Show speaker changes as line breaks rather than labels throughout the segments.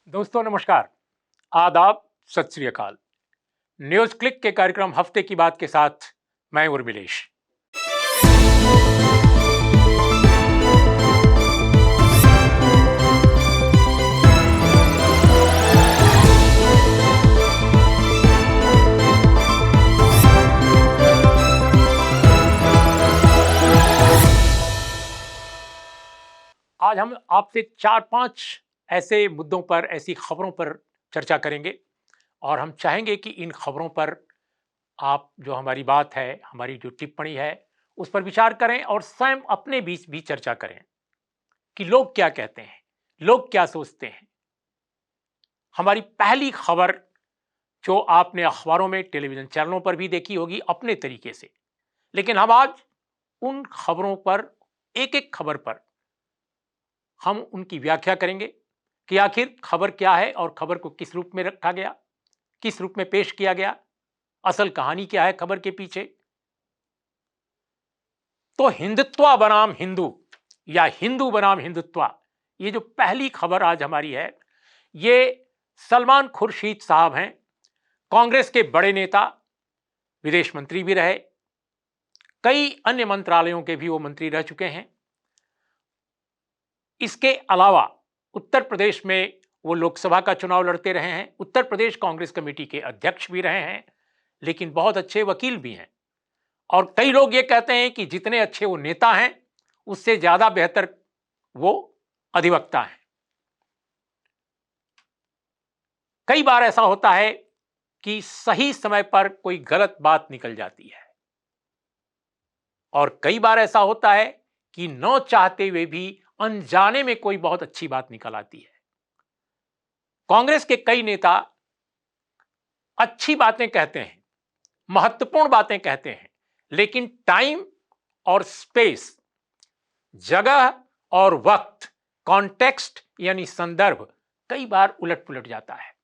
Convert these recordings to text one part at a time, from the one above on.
दोस्तों नमस्कार, आदाब, सत श्री अकाल। न्यूज़ क्लिक के कार्यक्रम हफ्ते की बात के साथ मैं उर्मिलेश। आज हम आपसे 4-5 ऐसे मुद्दों पर, ऐसी खबरों पर चर्चा करेंगे और हम चाहेंगे कि इन खबरों पर आप जो हमारी बात है, हमारी जो टिप्पणी है, उस पर विचार करें और स्वयं अपने बीच भी चर्चा करें कि लोग क्या कहते हैं, लोग क्या सोचते हैं। हमारी पहली खबर जो आपने अखबारों में, टेलीविजन चैनलों पर भी देखी होगी अपने तरीके से, लेकिन हम आज उन खबरों पर, एक-एक खबर पर हम उनकी व्याख्या करेंगे कि आखिर खबर क्या है और खबर को किस रूप में रखा गया, किस रूप में पेश किया गया, असल कहानी क्या है खबर के पीछे। तो हिंदुत्व बनाम हिंदू या हिंदू बनाम हिंदुत्व, ये जो पहली खबर आज हमारी है, ये सलमान खुर्शीद साहब हैं, कांग्रेस के बड़े नेता, विदेश मंत्री भी रहे, कई अन्य मंत्रालयों के भी वो मंत्री रह चुके हैं। इसके अलावा उत्तर प्रदेश में वो लोकसभा का चुनाव लड़ते रहे हैं, उत्तर प्रदेश कांग्रेस कमेटी के अध्यक्ष भी रहे हैं, लेकिन बहुत अच्छे वकील भी हैं। और कई लोग ये कहते हैं कि जितने अच्छे वो नेता हैं, उससे ज्यादा बेहतर वो अधिवक्ता हैं। कई बार ऐसा होता है कि सही समय पर कोई गलत बात निकल जाती है और कई बार ऐसा होता है कि न चाहते हुए भी अनजाने में कोई बहुत अच्छी बात निकल आती है। कांग्रेस के कई नेता अच्छी बातें कहते हैं, महत्वपूर्ण बातें कहते हैं, लेकिन टाइम और स्पेस, जगह और वक्त, कॉन्टेक्स्ट यानी संदर्भ, कई बार उलट पुलट जाता है।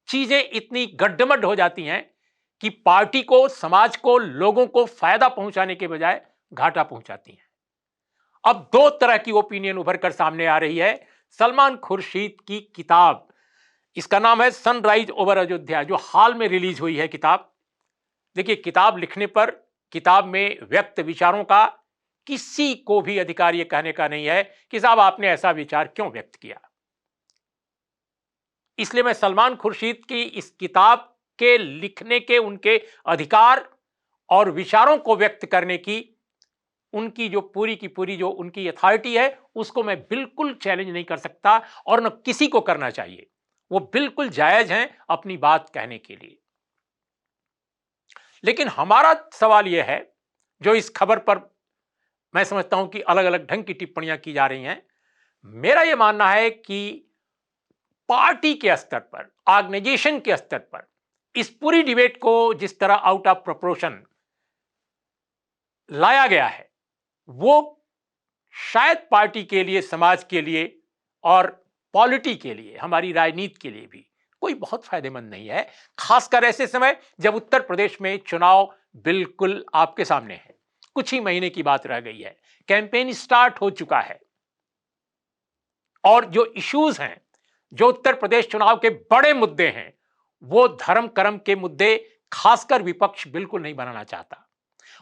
चीजें इतनी गड्ढमड हो जाती हैं कि पार्टी को, समाज को, लोगों को फायदा पहुंचाने के बजाय घाटा पहुंचाती हैं। अब दो तरह की ओपिनियन उभर कर सामने आ रही है। सलमान खुर्शीद की किताब, इसका नाम है सनराइज ओवर अयोध्या, जो हाल में रिलीज हुई है किताब। देखिए, किताब लिखने पर, किताब में व्यक्त विचारों का किसी को भी अधिकार यह कहने का नहीं है कि साहब आपने ऐसा विचार क्यों व्यक्त किया। इसलिए मैं सलमान खुर्शीद की इस किताब के लिखने के, उनके अधिकार और विचारों को व्यक्त करने की उनकी जो पूरी की पूरी जो उनकी अथॉरिटी है, उसको मैं बिल्कुल चैलेंज नहीं कर सकता और न किसी को करना चाहिए। वो बिल्कुल जायज हैं अपनी बात कहने के लिए। लेकिन हमारा सवाल यह है, जो इस खबर पर मैं समझता हूं कि अलग अलग ढंग की टिप्पणियां की जा रही हैं, मेरा यह मानना है कि पार्टी के स्तर पर, ऑर्गेनाइजेशन के स्तर पर इस पूरी डिबेट को जिस तरह आउट ऑफ प्रोपोर्शन लाया गया है, वो शायद पार्टी के लिए, समाज के लिए और पॉलिटी के लिए, हमारी राजनीति के लिए भी कोई बहुत फायदेमंद नहीं है। खासकर ऐसे समय जब उत्तर प्रदेश में चुनाव बिल्कुल आपके सामने है, कुछ ही महीने की बात रह गई है, कैंपेन स्टार्ट हो चुका है और जो इश्यूज हैं, जो उत्तर प्रदेश चुनाव के बड़े मुद्दे हैं, वो धर्म कर्म के मुद्दे खासकर विपक्ष बिल्कुल नहीं बनाना चाहता।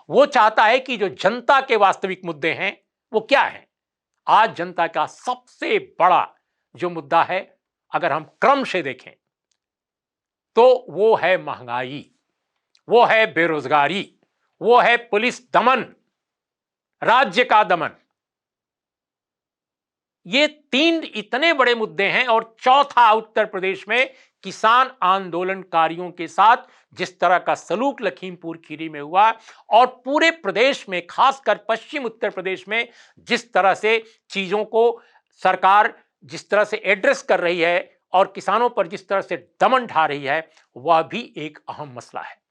वो चाहता है कि जो जनता के वास्तविक मुद्दे हैं वो क्या हैं। आज जनता का सबसे बड़ा जो मुद्दा है, अगर हम क्रम से देखें, तो वो है महंगाई, वो है बेरोजगारी, वो है पुलिस दमन, राज्य का दमन। ये तीन इतने बड़े मुद्दे हैं और चौथा उत्तर प्रदेश में किसान आंदोलनकारियों के साथ जिस तरह का सलूक लखीमपुर खीरी में हुआ और पूरे प्रदेश में, खासकर पश्चिम उत्तर प्रदेश में जिस तरह से चीजों को सरकार जिस तरह से एड्रेस कर रही है और किसानों पर जिस तरह से दमन ढा रही है, वह भी एक अहम मसला है।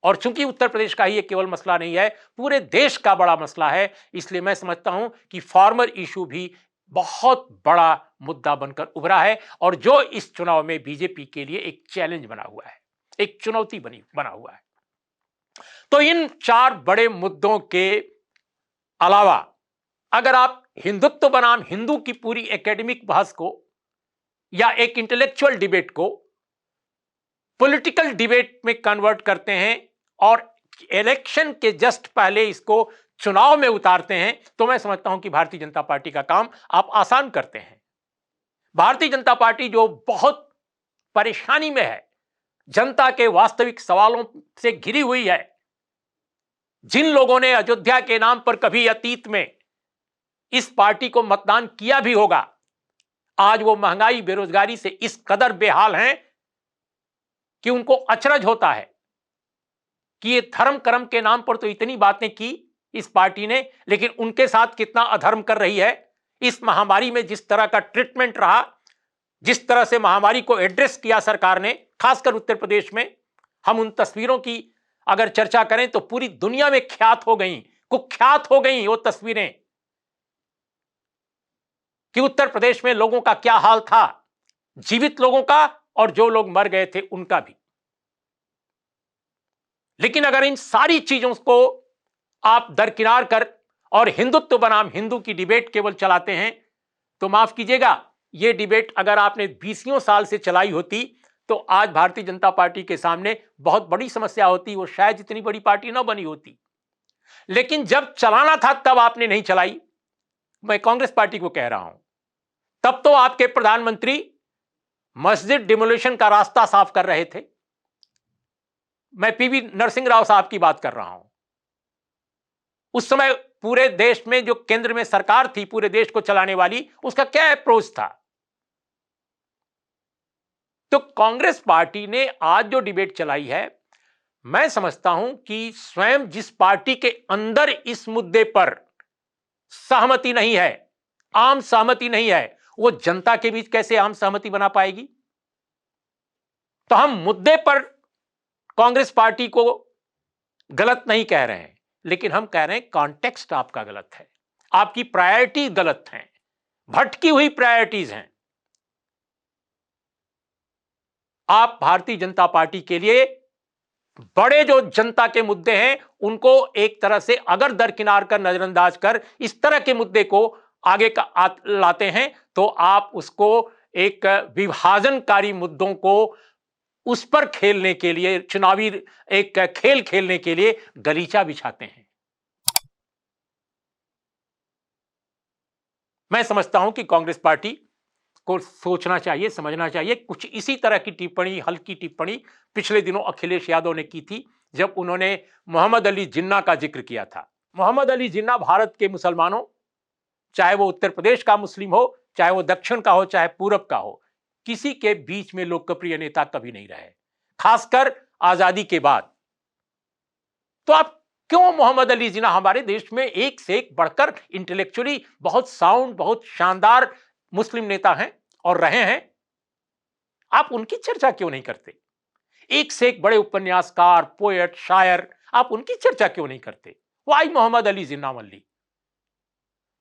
और चूंकि उत्तर प्रदेश का ही ये केवल मसला नहीं है, पूरे देश का बड़ा मसला है, इसलिए मैं समझता हूं कि फार्मर इशू भी बहुत बड़ा मुद्दा बनकर उभरा है और जो इस चुनाव में बीजेपी के लिए एक चैलेंज बना हुआ है, एक चुनौती बना हुआ है। तो इन चार बड़े मुद्दों के अलावा अगर आप हिंदुत्व बनाम हिंदू की पूरी एकेडमिक बहस को या एक इंटेलेक्चुअल डिबेट को पॉलिटिकल डिबेट में कन्वर्ट करते हैं और इलेक्शन के जस्ट पहले इसको चुनाव में उतारते हैं, तो मैं समझता हूं कि भारतीय जनता पार्टी का काम आप आसान करते हैं। भारतीय जनता पार्टी जो बहुत परेशानी में है, जनता के वास्तविक सवालों से घिरी हुई है, जिन लोगों ने अयोध्या के नाम पर कभी अतीत में इस पार्टी को मतदान किया भी होगा, आज वो महंगाई बेरोजगारी से इस कदर बेहाल हैं कि उनको अचरज होता है कि ये धर्म कर्म के नाम पर तो इतनी बातें की इस पार्टी ने, लेकिन उनके साथ कितना अधर्म कर रही है। इस महामारी में जिस तरह का ट्रीटमेंट रहा, जिस तरह से महामारी को एड्रेस किया सरकार ने, खासकर उत्तर प्रदेश में, हम उन तस्वीरों की अगर चर्चा करें तो पूरी दुनिया में ख्यात हो गई, कुख्यात हो गई वो तस्वीरें कि उत्तर प्रदेश में लोगों का क्या हाल था, जीवित लोगों का और जो लोग मर गए थे उनका भी। लेकिन अगर इन सारी चीजों को आप दरकिनार कर और हिंदुत्व बनाम हिंदू की डिबेट केवल चलाते हैं, तो माफ कीजिएगा, यह डिबेट अगर आपने 20 साल से चलाई होती तो आज भारतीय जनता पार्टी के सामने बहुत बड़ी समस्या होती, वो शायद इतनी बड़ी पार्टी ना बनी होती। लेकिन जब चलाना था तब आपने नहीं चलाई। मैं कांग्रेस पार्टी को कह रहा हूं, तब तो आपके प्रधानमंत्री मस्जिद डिमोलिशन का रास्ता साफ कर रहे थे। मैं पीवी नरसिंह राव साहब की बात कर रहा हूं। उस समय पूरे देश में जो केंद्र में सरकार थी, पूरे देश को चलाने वाली, उसका क्या अप्रोच था? तो कांग्रेस पार्टी ने आज जो डिबेट चलाई है, मैं समझता हूं कि स्वयं जिस पार्टी के अंदर इस मुद्दे पर सहमति नहीं है, आम सहमति नहीं है, वो जनता के बीच कैसे आम सहमति बना पाएगी? तो हम मुद्दे पर कांग्रेस पार्टी को गलत नहीं कह रहे हैं, लेकिन हम कह रहे हैं कॉन्टेक्स्ट आपका गलत है, आपकी प्रायोरिटी गलत है, भटकी हुई प्रायोरिटीज हैं। आप भारतीय जनता पार्टी के लिए बड़े जो जनता के मुद्दे हैं उनको एक तरह से अगर दरकिनार कर, नजरअंदाज कर, इस तरह के मुद्दे को आगे लाते हैं, तो आप उसको एक विभाजनकारी मुद्दों को उस पर खेलने के लिए, चुनावी एक खेल खेलने के लिए गलीचा बिछाते हैं। मैं समझता हूं कि कांग्रेस पार्टी को सोचना चाहिए, समझना चाहिए। कुछ इसी तरह की टिप्पणी, हल्की टिप्पणी पिछले दिनों अखिलेश यादव ने की थी, जब उन्होंने मोहम्मद अली जिन्ना का जिक्र किया था। मोहम्मद अली जिन्ना भारत के मुसलमानों, चाहे वो उत्तर प्रदेश का मुस्लिम हो, चाहे वो दक्षिण का हो, चाहे पूरब का हो, किसी के बीच में लोकप्रिय नेता कभी नहीं रहे, खासकर आजादी के बाद। तो आप क्यों मोहम्मद अली जिन्ना, हमारे देश में एक से एक बढ़कर इंटेलेक्चुअली बहुत साउंड, बहुत शानदार मुस्लिम नेता हैं और रहे हैं, आप उनकी चर्चा क्यों नहीं करते? एक से एक बड़े उपन्यासकार, पोएट, शायर, आप उनकी चर्चा क्यों नहीं करते? वाई मोहम्मद अली जिन्ना मल्ली?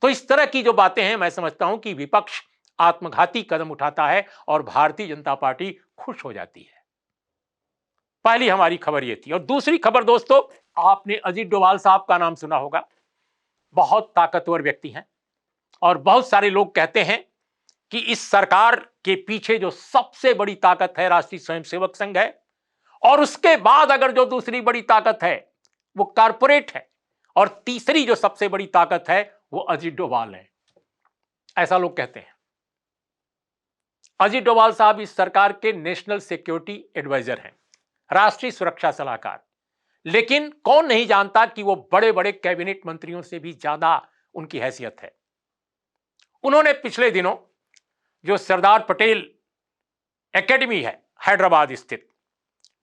तो इस तरह की जो बातें हैं, मैं समझता हूं कि विपक्ष आत्मघाती कदम उठाता है और भारतीय जनता पार्टी खुश हो जाती है। पहली हमारी खबर यह थी। और दूसरी खबर दोस्तों, आपने अजीत डोभाल साहब का नाम सुना होगा। बहुत ताकतवर व्यक्ति हैं और बहुत सारे लोग कहते हैं कि इस सरकार के पीछे जो सबसे बड़ी ताकत है राष्ट्रीय स्वयंसेवक संघ है, और उसके बाद अगर जो दूसरी बड़ी ताकत है वो कारपोरेट है, और तीसरी जो सबसे बड़ी ताकत है वो अजीत डोभाल है, ऐसा लोग कहते हैं। अजीत डोभाल साहब इस सरकार के नेशनल सिक्योरिटी एडवाइजर हैं, राष्ट्रीय सुरक्षा सलाहकार। लेकिन कौन नहीं जानता कि वो बड़े बड़े कैबिनेट मंत्रियों से भी ज्यादा उनकी हैसियत है। उन्होंने पिछले दिनों जो सरदार पटेल एकेडमी है हैदराबाद स्थित,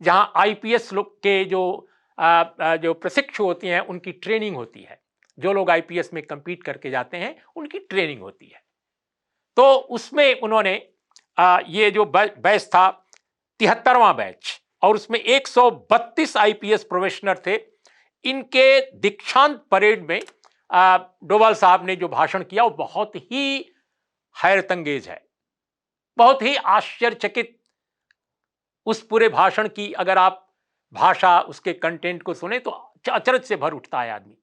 जहां आईपीएस लोग के जो प्रशिक्षु होती हैं उनकी ट्रेनिंग होती है, जो लोग आईपीएस में कंपीट करके जाते हैं उनकी ट्रेनिंग होती है, तो उसमें उन्होंने ये जो बैच था 73वां बैच, और उसमें 132 आईपीएस प्रोफेशनल थे। इनके दीक्षांत परेड में डोभाल साहब ने जो भाषण किया वो बहुत ही हैरतअंगेज है, बहुत ही आश्चर्यचकित। उस पूरे भाषण की अगर आप भाषा, उसके कंटेंट को सुने तो अचरज से भर उठता है आदमी।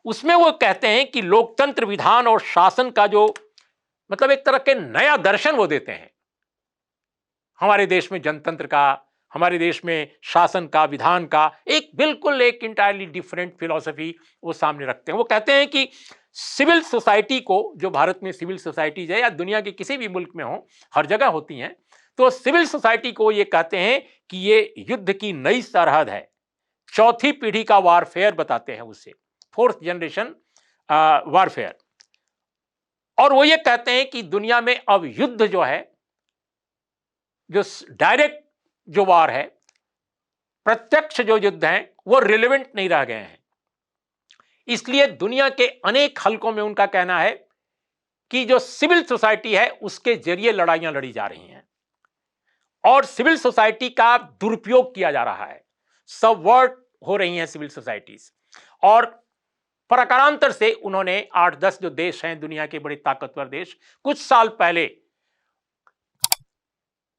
उसमें वो कहते हैं कि लोकतंत्र, विधान और शासन का जो मतलब एक तरह के नया दर्शन वो देते हैं हमारे देश में जनतंत्र का, हमारे देश में शासन का, विधान का एक बिल्कुल एक इंटायरली डिफरेंट फिलॉसफी वो सामने रखते हैं। वो कहते हैं कि सिविल सोसाइटी को, जो भारत में सिविल सोसाइटीज है या दुनिया के किसी भी मुल्क में हो, हर जगह होती हैं, तो सिविल सोसाइटी को ये कहते हैं कि ये युद्ध की नई सरहद है, चौथी पीढ़ी का वारफेयर बताते हैं उसे, फोर्थ जनरेशन वारफेयर। और वो ये कहते हैं कि दुनिया में अब युद्ध जो है, जो डायरेक्ट जो वार है, प्रत्यक्ष जो युद्ध हैं, वो रिलेवेंट नहीं रह गए हैं। इसलिए दुनिया के अनेक हलकों में उनका कहना है कि जो सिविल सोसाइटी है उसके जरिए लड़ाइयां लड़ी जा रही हैं और सिविल सोसाइटी का दुरुपयोग किया जा रहा है, सबवर्ट हो रही हैं सिविल सोसाइटीज। और प्रकारांतर से उन्होंने 8-10 जो देश हैं दुनिया के बड़े ताकतवर देश, कुछ साल पहले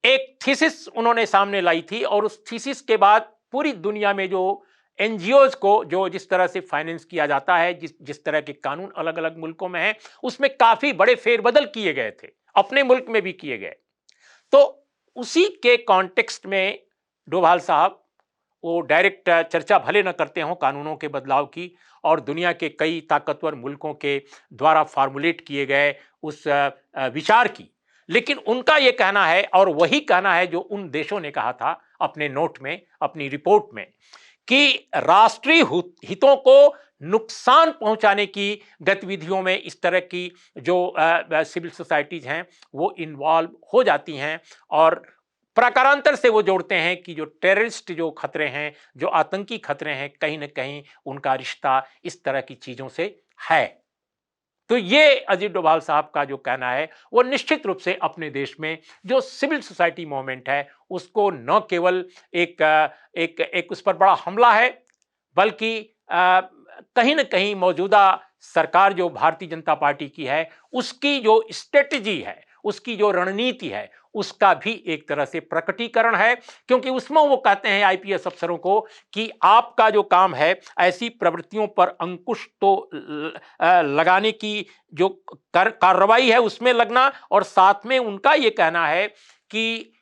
एक थीसिस उन्होंने सामने लाई थी और उस थीसिस के बाद पूरी दुनिया में जो एनजीओज को जो जिस तरह से फाइनेंस किया जाता है, जिस तरह के कानून अलग अलग मुल्कों में हैं, उसमें काफी बड़े फेरबदल किए गए थे, अपने मुल्क में भी किए गए। तो उसी के कॉन्टेक्स्ट में डोभाल साहब वो डायरेक्ट चर्चा भले न करते हों कानूनों के बदलाव की और दुनिया के कई ताकतवर मुल्कों के द्वारा फार्मुलेट किए गए उस विचार की, लेकिन उनका यह कहना है और वही कहना है जो उन देशों ने कहा था अपने नोट में, अपनी रिपोर्ट में, कि राष्ट्रीय हितों को नुकसान पहुंचाने की गतिविधियों में इस तरह की जो सिविल सोसाइटीज हैं वो इन्वॉल्व हो जाती हैं। और प्रकारांतर से वो जोड़ते हैं कि जो टेररिस्ट जो खतरे हैं, जो आतंकी खतरे हैं, कहीं ना कहीं उनका रिश्ता इस तरह की चीजों से है। तो ये अजीत डोभाल साहब का जो कहना है वो निश्चित रूप से अपने देश में जो सिविल सोसाइटी मूवमेंट है उसको न केवल एक उस पर बड़ा हमला है, बल्कि कहीं ना कहीं मौजूदा सरकार जो भारतीय जनता पार्टी की है उसकी जो स्ट्रेटजी है, उसकी जो रणनीति है, उसका भी एक तरह से प्रकटीकरण है। क्योंकि उसमें वो कहते हैं आईपीएस अफसरों को कि आपका जो काम है ऐसी प्रवृत्तियों पर अंकुश तो लगाने की जो कार्रवाई है उसमें लगना, और साथ में उनका ये कहना है कि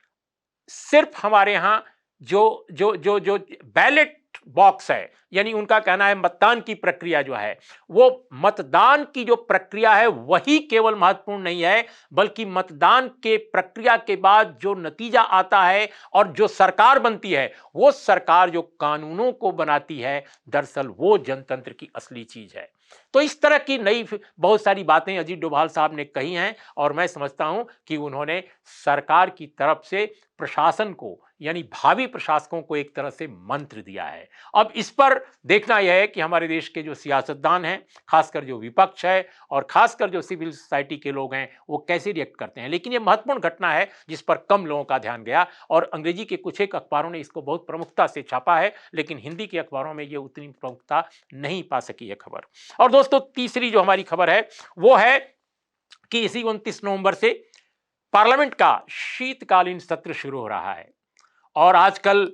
सिर्फ हमारे यहां जो जो जो जो बैलेट बॉक्स है, यानी उनका कहना है मतदान की प्रक्रिया जो है, वो मतदान की जो प्रक्रिया है वही केवल महत्वपूर्ण नहीं है, बल्कि मतदान के प्रक्रिया के बाद जो नतीजा आता है और जो सरकार बनती है, वो सरकार जो कानूनों को बनाती है, दरअसल वो जनतंत्र की असली चीज है। तो इस तरह की नई बहुत सारी बातें अजीत डोभाल साहब ने कही हैं और मैं समझता हूं कि उन्होंने सरकार की तरफ से प्रशासन को, यानी भावी प्रशासकों को एक तरह से मंत्र दिया है। अब इस पर देखना यह है कि हमारे देश के जो सियासतदान हैं, खासकर जो विपक्ष है और खासकर जो सिविल सोसाइटी के लोग हैं, वो कैसे रिएक्ट करते हैं। लेकिन ये महत्वपूर्ण घटना है जिस पर कम लोगों का ध्यान गया और अंग्रेजी के कुछ एक अखबारों ने इसको बहुत प्रमुखता से छापा है, लेकिन हिंदी के अखबारों में ये उतनी प्रमुखता नहीं पा सकी है खबर। और दोस्तों तीसरी जो हमारी खबर है वो है कि इसी 29 नवंबर से पार्लियामेंट का शीतकालीन सत्र शुरू हो रहा है। और आजकल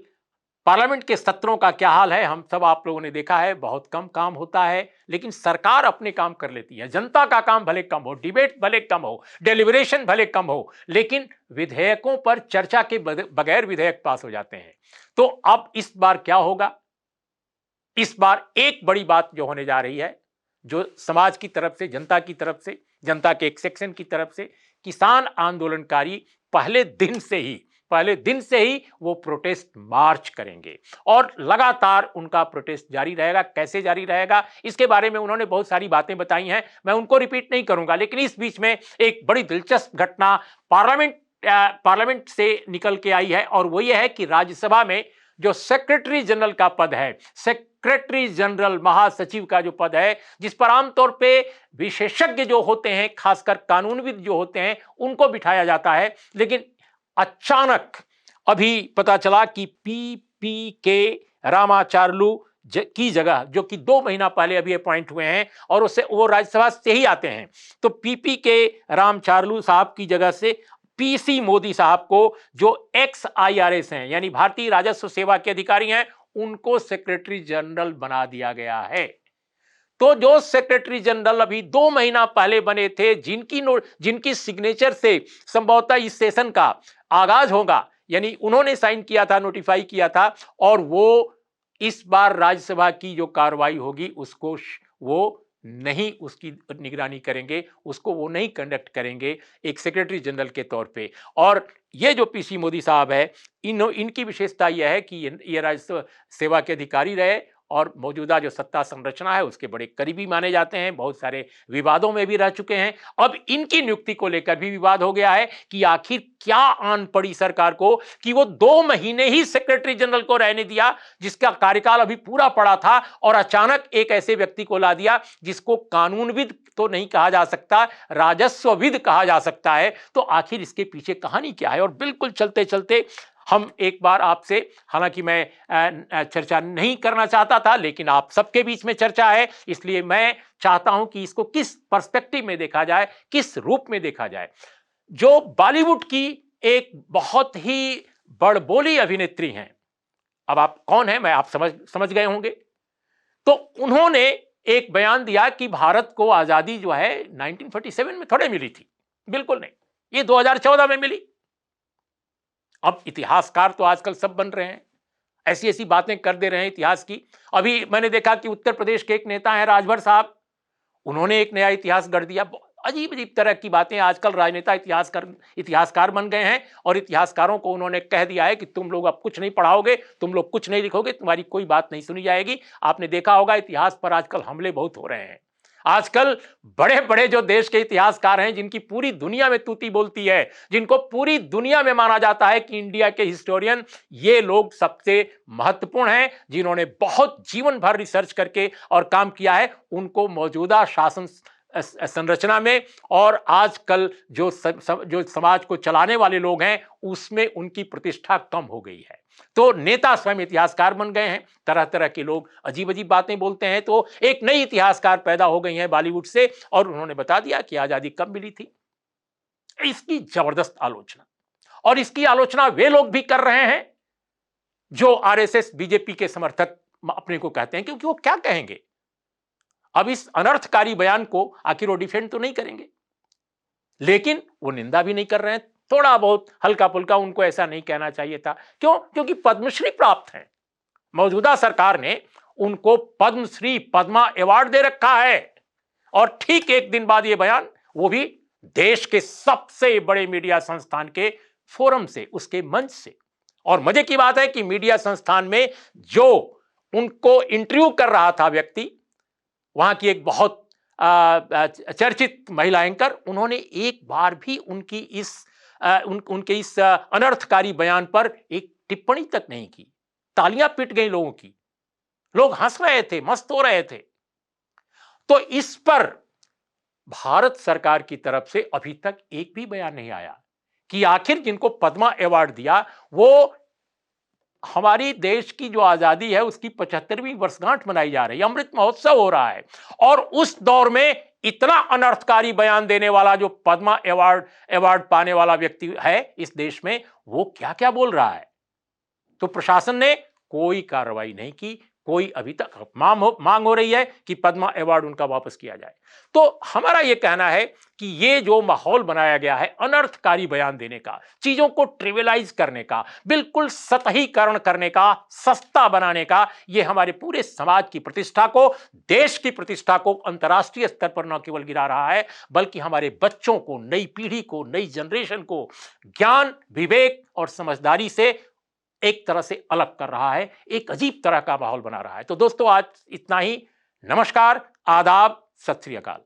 पार्लियामेंट के सत्रों का क्या हाल है हम सब आप लोगों ने देखा है, बहुत कम काम होता है, लेकिन सरकार अपने काम कर लेती है। जनता का काम भले कम हो, डिबेट भले कम हो, डेलिब्रेशन भले कम हो, लेकिन विधेयकों पर चर्चा के बगैर विधेयक पास हो जाते हैं। तो अब इस बार क्या होगा? इस बार एक बड़ी बात जो होने जा रही है, जो समाज की तरफ से, जनता की तरफ से, जनता के एक सेक्शन की तरफ से, किसान आंदोलनकारी पहले दिन से ही वो प्रोटेस्ट मार्च करेंगे और लगातार उनका प्रोटेस्ट जारी रहेगा। कैसे जारी रहेगा इसके बारे में उन्होंने बहुत सारी बातें बताई हैं, मैं उनको रिपीट नहीं करूंगा। लेकिन इस बीच में एक बड़ी दिलचस्प घटना पार्लियामेंट से निकल के आई है और वो ये है कि राज्यसभा में जो सेक्रेटरी जनरल का पद है, सेक्रेटरी जनरल महासचिव का जो पद है, जिस पर आमतौर पे विशेषज्ञ जो होते हैं, खासकर कानूनविद जो होते हैं, उनको बिठाया जाता है, लेकिन अचानक अभी पता चला कि पीपी के रामाचार्लू की जगह, जो कि 2 महीना पहले अभी अपॉइंट हुए हैं और उससे वो राज्यसभा से ही आते हैं, तो पीपी के रामचार्लू साहब की जगह से पीसी मोदी साहब को, जो एक्स आईआरएस हैं यानी भारतीय राजस्व सेवा के अधिकारी हैं, उनको सेक्रेटरी जनरल बना दिया गया है। तो जो सेक्रेटरी जनरल अभी 2 महीना पहले बने थे, जिनकी सिग्नेचर से संभवतः इस सेशन का आगाज होगा, यानी उन्होंने साइन किया था, नोटिफाई किया था, और वो इस बार राज्यसभा की जो कार्रवाई होगी उसको वो नहीं उसकी निगरानी करेंगे, उसको वो नहीं कंडक्ट करेंगे एक सेक्रेटरी जनरल के तौर पे। और ये जो पीसी मोदी साहब है, इनकी विशेषता यह है कि ये राज्य सेवा के अधिकारी रहे और मौजूदा जो सत्ता संरचना है उसके बड़े करीबी माने जाते हैं, बहुत सारे विवादों में भी रह चुके हैं। अब इनकी नियुक्ति को लेकर भी विवाद हो गया है कि आखिर क्या आन पड़ी सरकार को कि वो 2 महीने ही सेक्रेटरी जनरल को रहने दिया, जिसका कार्यकाल अभी पूरा पड़ा था, और अचानक एक ऐसे व्यक्ति को ला दिया जिसको कानूनविद तो नहीं कहा जा सकता, राजस्वविद कहा जा सकता है। तो आखिर इसके पीछे कहानी क्या है? और बिल्कुल चलते चलते हम एक बार आपसे, हालांकि मैं चर्चा नहीं करना चाहता था, लेकिन आप सबके बीच में चर्चा है, इसलिए मैं चाहता हूं कि इसको किस पर्सपेक्टिव में देखा जाए, किस रूप में देखा जाए। जो बॉलीवुड की एक बहुत ही बड़बोली अभिनेत्री हैं, अब आप कौन है मैं आप समझ गए होंगे। तो उन्होंने एक बयान दिया कि भारत को आजादी जो है 1947 में थोड़े मिली थी, बिल्कुल नहीं, ये 2014 में मिली। अब इतिहासकार तो आजकल सब बन रहे हैं, ऐसी ऐसी बातें कर दे रहे हैं इतिहास की। अभी मैंने देखा कि उत्तर प्रदेश के एक नेता हैं राजभर साहब, उन्होंने एक नया इतिहास गढ़ दिया। अजीब अजीब तरह की बातें, आजकल राजनेता इतिहासकार बन गए हैं, और इतिहासकारों को उन्होंने कह दिया है कि तुम लोग अब कुछ नहीं पढ़ाओगे, तुम लोग कुछ नहीं लिखोगे, तुम्हारी कोई बात नहीं सुनी जाएगी। आपने देखा होगा इतिहास पर आजकल हमले बहुत हो रहे हैं। आजकल बड़े बड़े जो देश के इतिहासकार हैं, जिनकी पूरी दुनिया में तूती बोलती है, जिनको पूरी दुनिया में माना जाता है कि इंडिया के हिस्टोरियन, ये लोग सबसे महत्वपूर्ण हैं, जिन्होंने बहुत जीवन भर रिसर्च करके और काम किया है, उनको मौजूदा शासन संरचना में और आजकल जो समाज को चलाने वाले लोग हैं उसमें उनकी प्रतिष्ठा कम हो गई है। तो नेता स्वयं इतिहासकार बन गए हैं, तरह तरह के लोग अजीब अजीब बातें बोलते हैं। तो एक नई इतिहासकार पैदा हो गई हैं बॉलीवुड से, और उन्होंने बता दिया कि आजादी कब मिली थी। इसकी जबरदस्त आलोचना, और इसकी आलोचना वे लोग भी कर रहे हैं जो आरएसएस बीजेपी के समर्थक अपने को कहते हैं, क्योंकि वो क्या कहेंगे अब इस अनर्थकारी बयान को, आखिर वो डिफेंड तो नहीं करेंगे, लेकिन वो निंदा भी नहीं कर रहे हैं। थोड़ा बहुत हल्का फुल्का उनको ऐसा नहीं कहना चाहिए था। क्यों? क्योंकि पद्मश्री प्राप्त हैं, मौजूदा सरकार ने उनको पद्मश्री पद्मा अवार्ड दे रखा है, और ठीक एक दिन बाद ये बयान, वो भी देश के सबसे बड़े मीडिया संस्थान के फोरम से, उसके मंच से। और मजे की बात है कि मीडिया संस्थान में जो उनको इंटरव्यू कर रहा था व्यक्ति, वहां की एक बहुत चर्चित महिला एंकर, उन्होंने एक बार भी उनकी उनके इस अनर्थकारी बयान पर एक टिप्पणी तक नहीं की। तालियां पिट गई लोगों की, लोग हंस रहे थे, मस्त हो रहे थे। तो इस पर भारत सरकार की तरफ से अभी तक एक भी बयान नहीं आया कि आखिर जिनको पद्मा अवार्ड दिया वो हमारी देश की जो आजादी है उसकी 75वीं वर्षगांठ मनाई जा रही है, अमृत महोत्सव हो रहा है, और उस दौर में इतना अनर्थकारी बयान देने वाला जो पद्मा अवार्ड पाने वाला व्यक्ति है इस देश में, वो क्या क्या बोल रहा है। तो प्रशासन ने कोई कार्रवाई नहीं की, कोई अभी तक मांग हो रही है कि पद्मा अवार्ड उनका वापस किया जाए। तो हमारा यह कहना है कि ये जो माहौल बनाया गया है अनर्थकारी बयान देने का, चीजों को ट्रिवियलाइज करने का, बिल्कुल सतहीकरण करने का, सस्ता बनाने का, यह हमारे पूरे समाज की प्रतिष्ठा को, देश की प्रतिष्ठा को अंतर्राष्ट्रीय स्तर पर न केवल गिरा रहा है, बल्कि हमारे बच्चों को, नई पीढ़ी को, नई जनरेशन को ज्ञान, विवेक और समझदारी से एक तरह से अलग कर रहा है, एक अजीब तरह का माहौल बना रहा है। तो दोस्तों आज इतना ही। नमस्कार, आदाब, सत श्री अकाल।